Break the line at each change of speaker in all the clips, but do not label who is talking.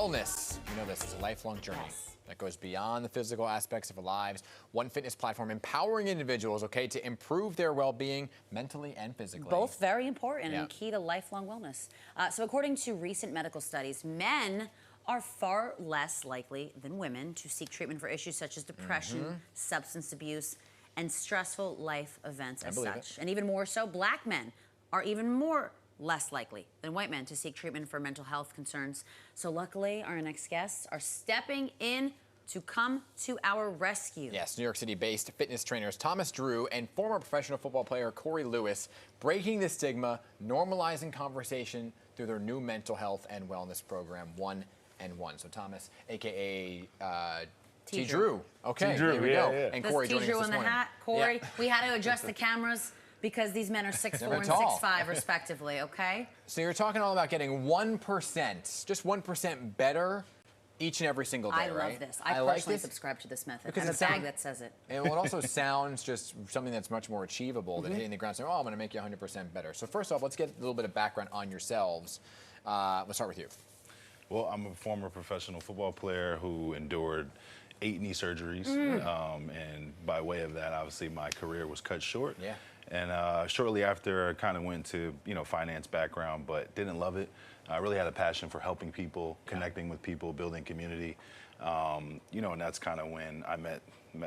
Wellness, you know this, is a lifelong journey that goes beyond the physical aspects of our lives. One fitness platform empowering individuals, to improve their well-being mentally and physically.
Both very important and key to lifelong wellness. So according to recent medical studies, men are far less likely than women to seek treatment for issues such as depression, substance abuse, and stressful life events as such. And even more so, black men are even more less likely than white men to seek treatment for mental health concerns. So luckily, our next guests are stepping in to come to our rescue.
Yes, New York City-based fitness trainers Thomas Drew and former professional football player Corey Lewis breaking the stigma, normalizing conversation through their new mental health and wellness program, 1 and 1. So Thomas, aka T. Drew. Okay,
T. Drew,
there we go.
yeah.
And
That's
Corey
T.
joining us
Drew
this
in the
morning.
hat. Corey, we had to adjust the cameras because these men are 6'4" and
tall.
6'5" respectively, okay?
So you're talking all about getting 1%, just 1% better each and every single day,
I
right?
love this. I
like
personally
this
subscribe to this method.
because
I have
it
a bag
sound-
that says it.
And it also sounds just something that's much more achievable than hitting the ground saying, oh, I'm going to make you 100% better. So first off, let's get a little bit of background on yourselves. Let's start with you.
Well, I'm a former professional football player who endured 8 knee surgeries. And by way of that, obviously, my career was cut short.
Yeah.
And shortly after, I kind of went to, finance background, but didn't love it. I really had a passion for helping people, connecting with people, building community. And that's kind of when I met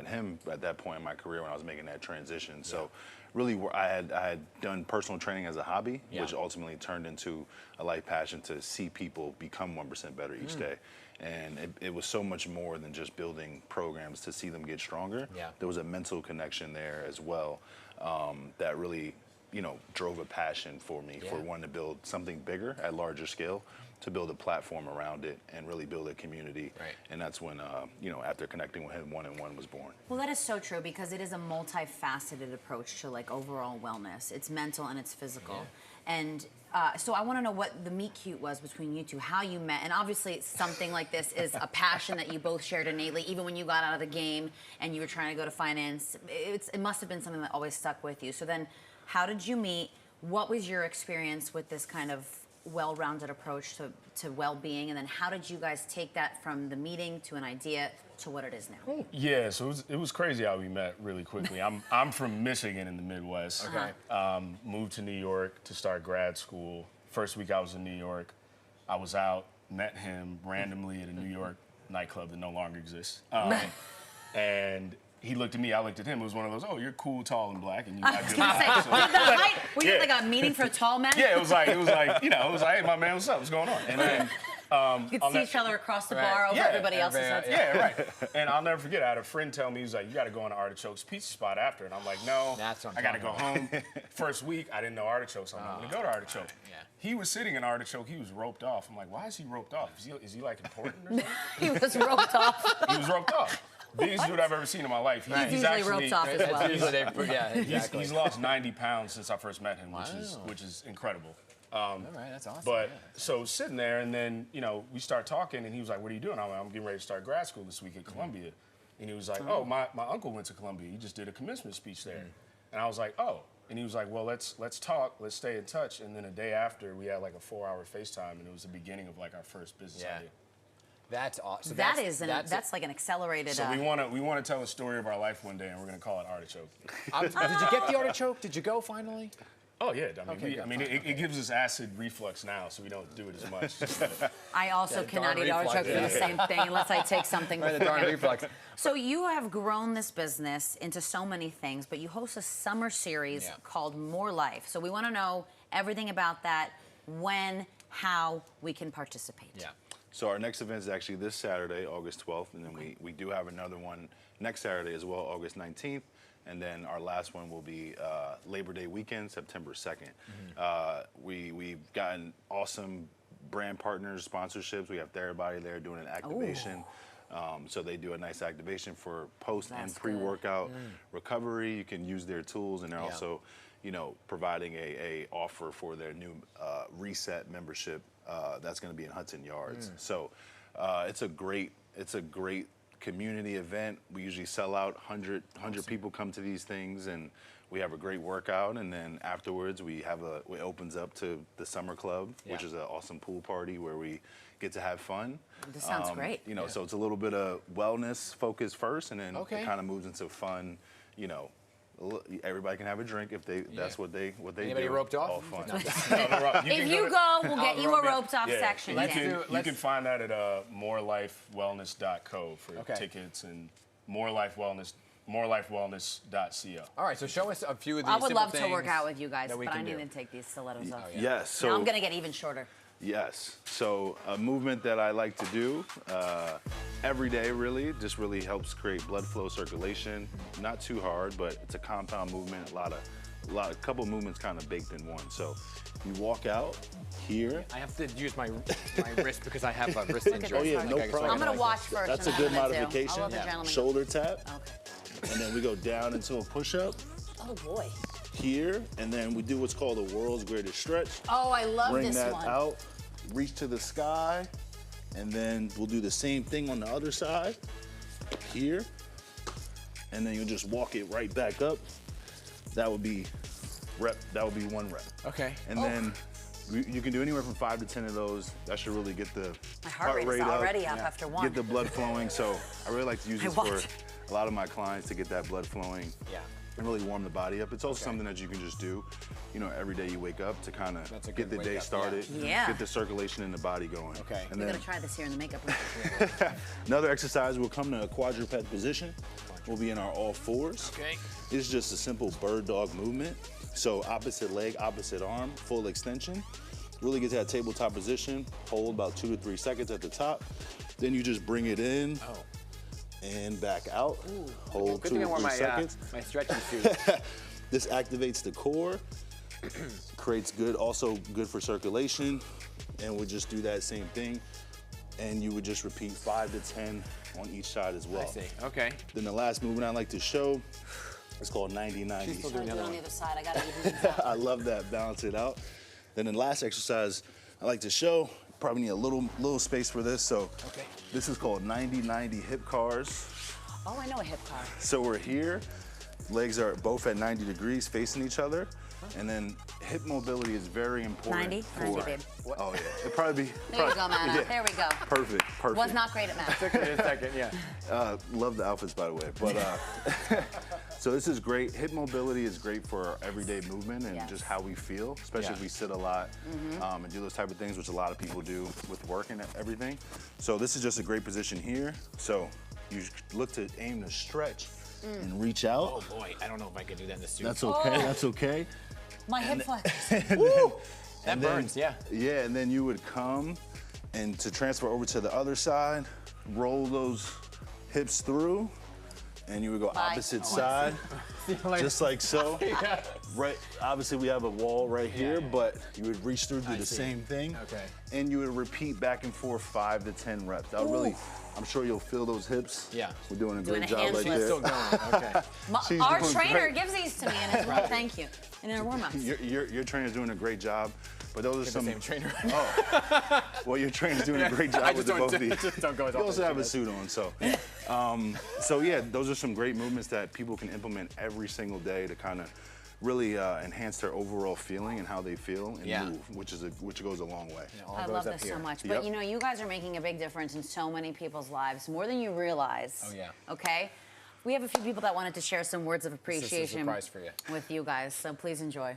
him at that point in my career when I was making that transition. So really, I had done personal training as a hobby, which ultimately turned into a life passion to see people become 1% better each day. And it was so much more than just building programs to see them get stronger.
Yeah.
There was a mental connection there as well that really, drove a passion for me for wanting to build something bigger at larger scale, to build a platform around it and really build a community.
Right.
And that's when, after connecting with him, 1 and 1 was born.
Well, that is so true because it is a multifaceted approach to like overall wellness. It's mental and it's physical. And so I want to know what the meet cute was between you two, how you met. And obviously something like this is a passion that you both shared innately, even when you got out of the game and you were trying to go to finance. It must have been something that always stuck with you. So then how did you meet? What was your experience with this kind of well-rounded approach to well-being? And then how did you guys take that from the meeting to an idea to what it is now?
Yeah, so it was crazy how we met really quickly. I'm from Michigan in the Midwest.
Okay.
Moved to New York to start grad school. First week I was in New York, I was out, met him randomly at a New York nightclub that no longer exists. And he looked at me, I looked at him. It was one of those, oh, you're cool, tall, and black, and you got good looks. So-
Did the height, were you like a meeting for tall men?
Yeah, it was like, hey, my man, what's up? What's going on? And then
You could see each other across the bar over everybody else's heads.
Yeah, right. And I'll never forget, I had a friend tell me, he was like, you got to go on the Artichokes pizza spot after. And I'm like, no,
That's what I'm
I got to go
talking
home. First week, I didn't know Artichokes, so I'm going to go to Artichoke.
Yeah.
He was sitting in Artichoke, he was roped off. I'm like, why is he roped off? Is he like important or something?
He was roped off.
He was roped off. Biggest dude I've ever seen in my life.
He's usually roped off as well.
That's usually yeah, exactly.
He's lost 90 pounds since I first met him,
Wow.
which is incredible.
All right, that's awesome.
But
yeah.
so sitting there, and then we start talking, and he was like, "What are you doing?" I'm like, "I'm getting ready to start grad school this week at Columbia." And he was like, "Oh, my uncle went to Columbia. He just did a commencement speech there." And I was like, "Oh." And he was like, "Well, let's talk. Let's stay in touch." And then a day after, we had like a 4-hour FaceTime, and it was the beginning of like our first business idea.
That's awesome. So
That's like an accelerated.
So we want to tell a story of our life one day, and we're gonna call it Artichoke.
Did you get the artichoke? Did you go finally?
Oh yeah,
Okay,
it gives us acid reflux now, so we don't do it as much.
I also cannot
darn
eat
reflux,
artichoke for the same thing unless I take something.
Right, the darn reflux.
So you have grown this business into so many things, but you host a summer series called More Life. So we want to know everything about that, when, how we can participate.
Yeah.
So our next event is actually this Saturday, August 12th, and then we do have another one next Saturday as well, August 19th. And then our last one will be Labor Day weekend, September 2nd. We've gotten awesome brand partners, sponsorships. We have Therabody there doing an activation. So they do a nice activation for post and pre-workout recovery. You can use their tools, and they're also, providing a offer for their new Reset membership that's going to be in Hudson Yards. So it's a great community event. We usually sell out 100 people come to these things, and we have a great workout, and then afterwards it opens up to the summer club, which is an awesome pool party where we get to have fun.
This sounds great.
You know, so it's a little bit of wellness focus first, and then it kind of moves into fun. You know, everybody can have a drink if that's what they
Anybody
do.
'roped off?
All fun.
If you go, we'll get you a roped off section.
You can find that at morelifewellness.co for tickets, and morelifewellness.co.
All right, so show us a few of these
I would
simple
love to work
things
out with you guys,
that we
but I
can
need
do.
to take these stilettos off.
Yes. So
Now I'm going to get even shorter.
Yes. So a movement that I like to do every day really helps create blood flow, circulation. Not too hard, but it's a compound movement. A couple movements kind of baked in one. So you walk out here.
I have to use my wrist because I have a wrist injury.
Oh yeah, no problem.
I'm going to watch first.
That's a
and
good
then I'm gonna do.
modification.
I'll let the gentleman-
Shoulder tap,
Okay.
and then we go down into a push-up
Oh, boy.
here, and then we do what's called the world's greatest stretch.
Oh, I love
Bring
this
that
one.
out, reach to the sky, and then we'll do the same thing on the other side here, and then you'll just walk it right back up. That would be one rep.
Okay.
And then you can do anywhere from 5 to 10 of those. That should really get the
My heart rate is already up after one.
get the blood flowing. So I really like to use this for
watch.
a lot of my clients to get that blood flowing.
Yeah.
And really warm the body up. It's also something that you can just do, you know, every day you wake up to kind of
That's a
get
good
the day
wake up,
started,
yeah.
get the circulation in the body going.
Okay.
And
We're
then
going to try this here in the makeup room.
another exercise, we'll come to a quadruped position. We'll be in our all fours.
Okay.
It's just a simple bird dog movement. So opposite leg, opposite arm, full extension. Really get to that tabletop position. Hold about 2 to 3 seconds at the top. Then you just bring it in and back out. Hold
Good
2
thing I
to
wore
3 seconds.
my stretching suit.
This activates the core, creates also good for circulation, and we'll just do that same thing. And you would just repeat 5 to 10 on each side as well.
I see. Okay.
Then the last movement I like to show is called 90-90.
She's still
I'm
doing the
doing
other
on
one.
the other side. I got to even these out.
I love that, balance it out. Then the last exercise I like to show, probably need a little space for this, so this is called 90-90 hip cars.
Oh, I know a hip car.
So we're here, legs are both at 90 degrees facing each other, and then hip mobility is very important.
90?
for,
90, babe.
Oh yeah, it'd probably be.
There you go, Manna.
Yeah.
There we go.
Perfect.
Was not great at math.
Took me a second, yeah.
Love the outfits, by the way. But so this is great. Hip mobility is great for our everyday movement and just how we feel, especially if we sit a lot and do those type of things, which a lot of people do with work and everything. So this is just a great position here. So you look to aim to stretch and reach out.
Oh boy, I don't know if I could do that in the suit.
That's okay. That's okay.
My hip flex.
That burns, yeah.
Yeah, and then you would come and to transfer over to the other side, roll those hips through, and you would go opposite side, just like so. Right. Obviously, we have a wall right here, but you would reach through, do the same thing, and you would repeat back and forth 5 to 10 reps. That really, I'm sure you'll feel those hips.
Yeah.
We're doing a
Doing
great
a
job right
hand
there.
Still going, okay.
She's
Our
doing
trainer
great.
gives these to me in his room. Thank you. In our warm-ups.
Your trainer's doing a great job, but those are
The
some.
same trainer.
Well, your trainer's doing a great job
I
with
just
the both of
don't,
you.
just don't go as
You
often
also
as
have
she
a
does.
suit on, so. So yeah, those are some great movements that people can implement every single day to kind of really enhance their overall feeling and how they feel and move, which goes a long way.
All
I
goes
love
up
this
here.
so much.
Yep.
But you know, you guys are making a big difference in so many people's lives, more than you realize.
Oh, yeah.
Okay? We have a few people that wanted to share some words of appreciation
surprise for you.
with you guys, so please enjoy.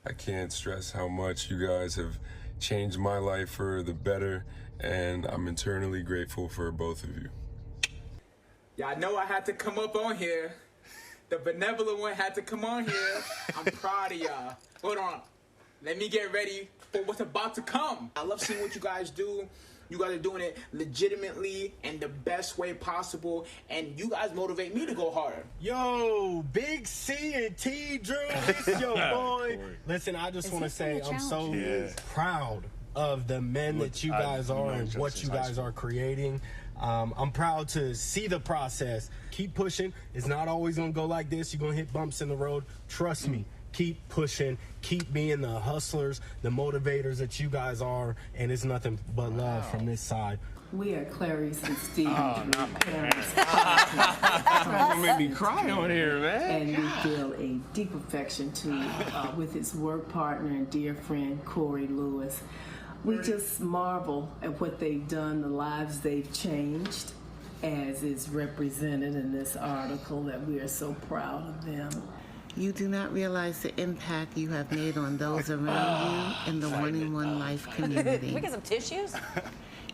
I can't stress how much you guys have changed my life for the better, and I'm eternally grateful for both of you.
Y'all know I had to come up on here. The benevolent one had to come on here. I'm proud of y'all. Hold on. Let me get ready for what's about to come. I love seeing what you guys do. You guys are doing it legitimately and the best way possible. And you guys motivate me to go harder.
Yo, Big C and T Drew, it's your boy. Listen, I just
Is
want to
this in
say
the
I'm so
challenge?
proud of the men that you guys are and what you guys are creating. I'm proud to see the process. Keep pushing. It's not always gonna go like this. You're gonna hit bumps in the road. Trust me. Keep pushing. Keep being the hustlers, the motivators that you guys are, and it's nothing but love from this side.
We are Clarice and Stephen Drew, parents,
Don't make me cry on here, man.
and we feel a deep affection with his work partner and dear friend Corey Lewis. We just marvel at what they've done, the lives they've changed, as is represented in this article, that we are so proud of them.
You do not realize the impact you have made on those around you in the One in One Life community.
Can we get some tissues?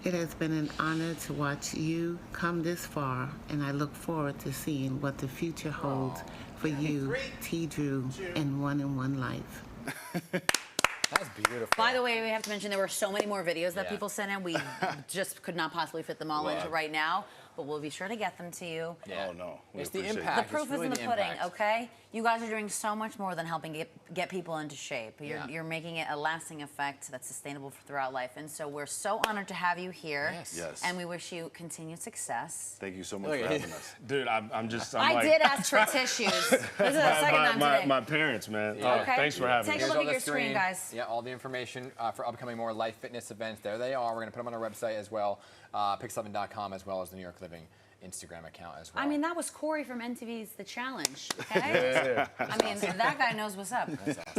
It has been an honor to watch you come this far, and I look forward to seeing what the future holds for you, T. Drew, and One in One Life.
That's beautiful.
By the way, we have to mention there were so many more videos that
Yeah.
people sent in. We just could not possibly fit them all into right now, but we'll be sure to get them to you.
Yeah.
Oh, no. We
It's the
appreciate it.
impact.
The proof
It's
is in the
really
pudding,
impact.
okay? You guys are doing so much more than helping get people into shape.
Yeah.
You're making it a lasting effect that's sustainable throughout life. And so we're so honored to have you here.
Yes.
Yes.
And we wish you continued success.
Thank you so much
Look
for
at
having us.
Dude, I'm
I
like,
did ask for tissues. This is the second time today.
my parents, man. Oh,
Okay.
thanks for having
Take
me.
a look
on
at
the
your screen, guys.
Yeah, all the information for upcoming more Life Fitness events. There they are. We're going to put them on our website as well, pix11.com, as well as the New York Living Instagram account as well.
I mean, that was Corey from NTV's The Challenge, okay? I mean, that guy knows what's up.